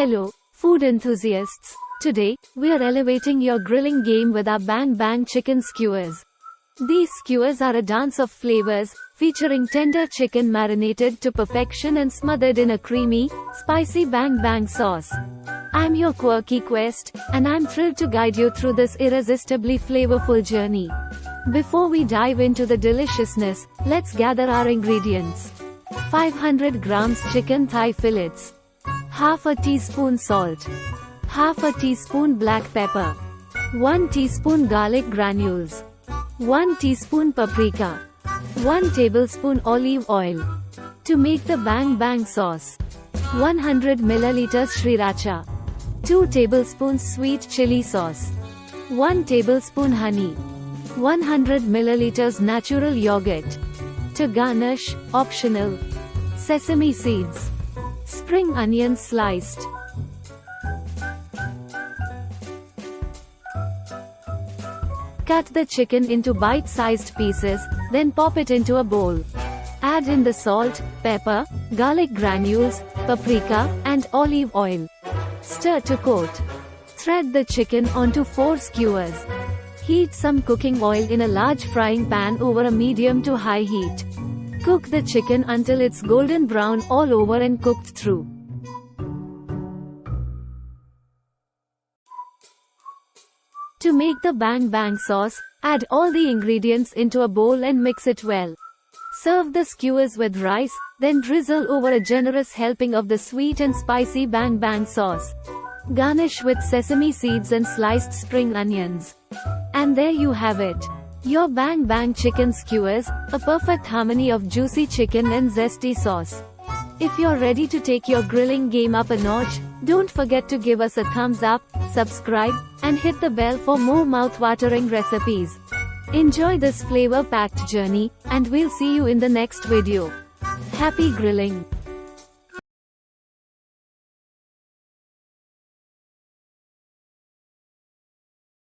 Hello, food enthusiasts. Today, we are elevating your grilling game with our Bang Bang chicken skewers. These skewers are a dance of flavors, featuring tender chicken marinated to perfection and smothered in a creamy, spicy Bang Bang sauce. I'm your quirky quest, and I'm thrilled to guide you through this irresistibly flavorful journey. Before we dive into the deliciousness, let's gather our ingredients. 500 grams chicken thigh fillets. Half a teaspoon salt. Half a teaspoon black pepper. 1 teaspoon garlic granules. 1 teaspoon paprika. 1 tablespoon olive oil. To make the Bang Bang sauce. 100 milliliters Sriracha. 2 tablespoons sweet chili sauce. 1 tablespoon honey. 100 milliliters natural yogurt. To garnish, optional. Sesame seeds. Spring onions sliced. Cut the chicken into bite-sized pieces, then pop it into a bowl. Add in the salt, pepper, garlic granules, paprika, and olive oil. Stir to coat. Thread the chicken onto 4 skewers. Heat some cooking oil in a large frying pan over a medium to high heat. Cook the chicken until it's golden brown all over and cooked through. To make the Bang Bang sauce, add all the ingredients into a bowl and mix it well. Serve the skewers with rice, then drizzle over a generous helping of the sweet and spicy Bang Bang sauce. Garnish with sesame seeds and sliced spring onions. And there you have it. Your Bang Bang chicken skewers, a perfect harmony of juicy chicken and zesty sauce. If you're ready to take your grilling game up a notch, don't forget to give us a thumbs up, subscribe, and hit the bell for more mouth-watering recipes. Enjoy this flavor-packed journey, and we'll see you in the next video. Happy grilling!